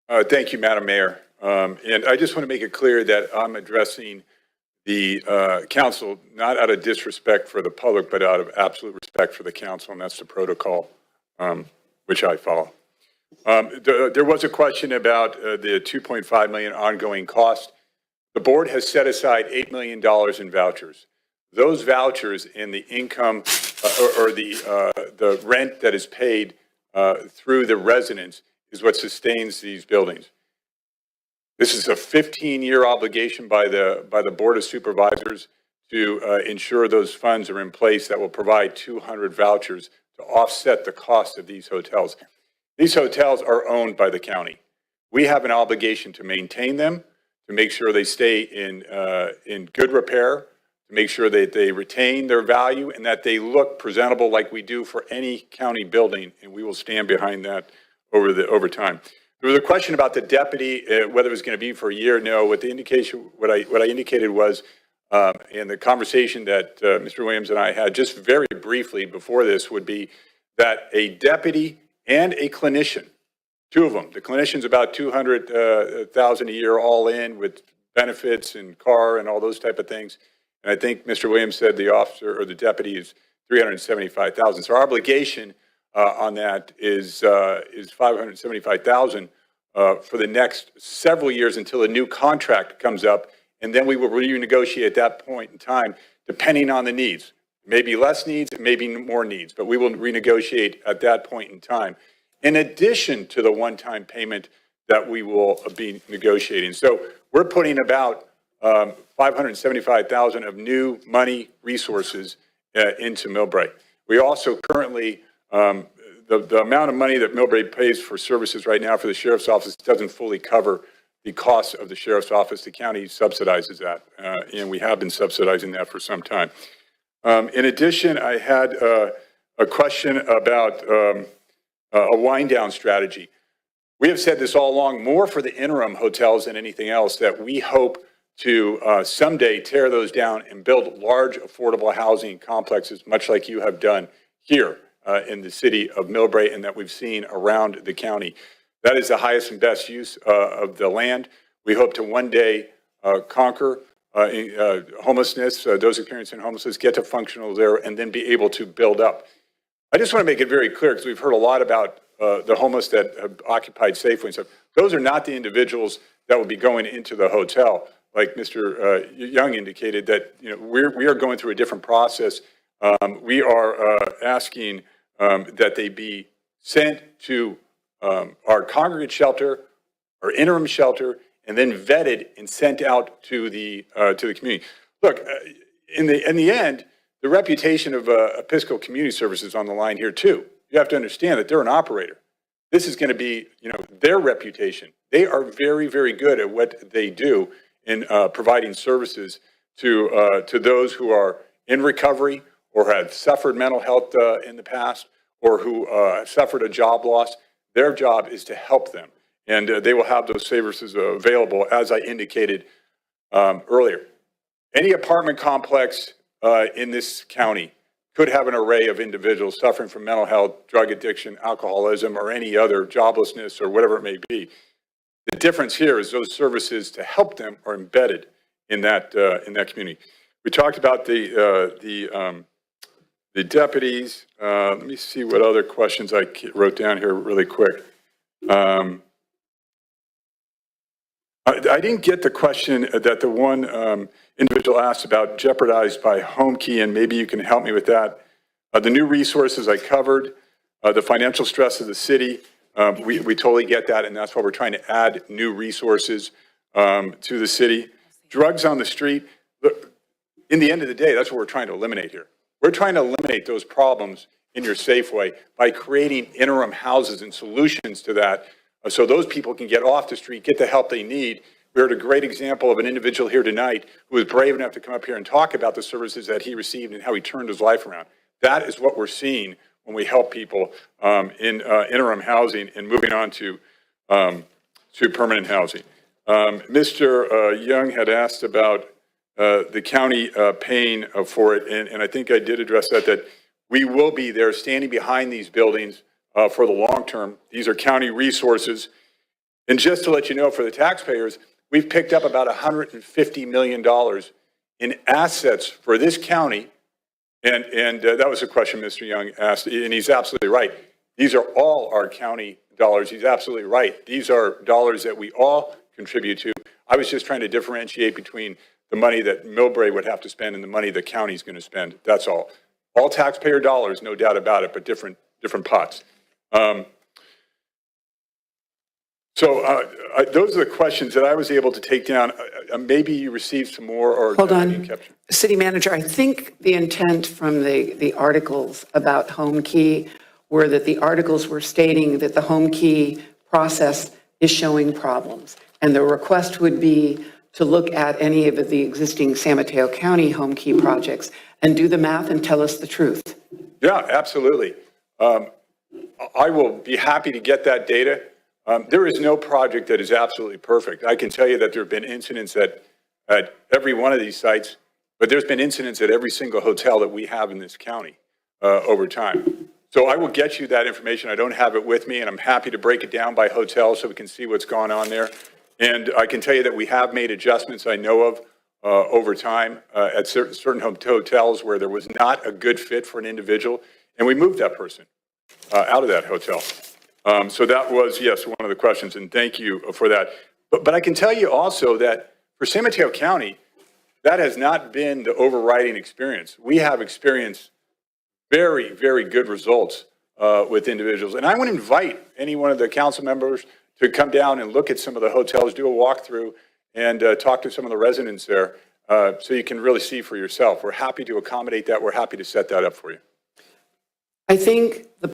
Thank you, Madam Mayor. And I just want to make it clear that I'm addressing the council not out of disrespect for the public, but out of absolute respect for the council, and that's the protocol which I follow. There was a question about the $2.5 million ongoing cost. The board has set aside $8 million in vouchers. Those vouchers and the income or the rent that is paid through the residents is what sustains these buildings. This is a 15-year obligation by the Board of Supervisors to ensure those funds are in place that will provide 200 vouchers to offset the cost of these hotels. These hotels are owned by the county. We have an obligation to maintain them, to make sure they stay in good repair, to make sure that they retain their value and that they look presentable like we do for any county building, and we will stand behind that over time. There was a question about the deputy, whether it was going to be for a year. No, what I indicated was, and the conversation that Mr. Williams and I had just very briefly before this would be that a deputy and a clinician, two of them, the clinician's about $200,000 a year all in with benefits and car and all those type of things. And I think Mr. Williams said the officer or the deputy is $375,000. So our obligation on that is $575,000 for the next several years until a new contract comes up, and then we will renegotiate at that point in time, depending on the needs. Maybe less needs, maybe more needs, but we will renegotiate at that point in time, in addition to the one-time payment that we will be negotiating. So we're putting about $575,000 of new money resources into Millbrae. We also currently, the amount of money that Millbrae pays for services right now for the sheriff's office doesn't fully cover the costs of the sheriff's office. The county subsidizes that, and we have been subsidizing that for some time. In addition, I had a question about a wind down strategy. We have said this all along, more for the interim hotels than anything else, that we hope to someday tear those down and build large affordable housing complexes, much like you have done here in the city of Millbrae and that we've seen around the county. That is the highest and best use of the land. We hope to one day conquer homelessness, those experiencing homelessness, get to functional there, and then be able to build up. I just want to make it very clear, because we've heard a lot about the homeless that have occupied Safeway and stuff. Those are not the individuals that will be going into the hotel. Like Mr. Young indicated, that we are going through a different process. We are asking that they be sent to our congregate shelter, our interim shelter, and then vetted and sent out to the community. Look, in the end, the reputation of Episcopal Community Services on the line here too. You have to understand that they're an operator. This is going to be, their reputation. They are very, very good at what they do in providing services to those who are in recovery or have suffered mental health in the past, or who have suffered a job loss. Their job is to help them, and they will have those services available, as I indicated earlier. Any apartment complex in this county could have an array of individuals suffering from mental health, drug addiction, alcoholism, or any other joblessness, or whatever it may be. The difference here is those services to help them are embedded in that community. We talked about the deputies. Let me see what other questions I wrote down here really quick. I didn't get the question that the one individual asked about jeopardized by Homekey, and maybe you can help me with that. The new resources I covered, the financial stress of the city, we totally get that, and that's why we're trying to add new resources to the city. Drugs on the street, look, in the end of the day, that's what we're trying to eliminate here. We're trying to eliminate those problems in your Safeway by creating interim houses and solutions to that, so those people can get off the street, get the help they need. We heard a great example of an individual here tonight who was brave enough to come up here and talk about the services that he received and how he turned his life around. That is what we're seeing when we help people in interim housing and moving on to permanent housing. Mr. Young had asked about the county paying for it, and I think I did address that we will be there standing behind these buildings for the long term. These are county resources. And just to let you know, for the taxpayers, we've picked up about $150 million in assets for this county. And that was a question Mr. Young asked, and he's absolutely right. These are all our county dollars. He's absolutely right. These are dollars that we all contribute to. I was just trying to differentiate between the money that Millbrae would have to spend and the money the county's going to spend. That's all. All taxpayer dollars, no doubt about it, but different pots. Those are the questions that I was able to take down. Maybe you received some more, or hold on, City Manager. I think the intent from the articles about home key were that the articles were stating that the home key process is showing problems, and the request would be to look at any of the existing San Mateo County home key projects and do the math and tell us the truth. Yeah, absolutely. I will be happy to get that data. There is no project that is absolutely perfect. I can tell you that there have been incidents at every one of these sites, but there's been incidents at every single hotel that we have in this county over time. So I will get you that information. I don't have it with me, and I'm happy to break it down by hotel so we can see what's going on there. And I can tell you that we have made adjustments I know of over time at certain hotels where there was not a good fit for an individual, and we moved that person out of that hotel. So that was, yes, one of the questions, and thank you for that. But I can tell you also that for San Mateo County, that has not been the overriding experience. We have experienced very, very good results with individuals. And I would invite any one of the council members to come down and look at some of the hotels, do a walkthrough, and talk to some of the residents there so you can really see for yourself. We're happy to accommodate that. We're happy to set that up for you. I think the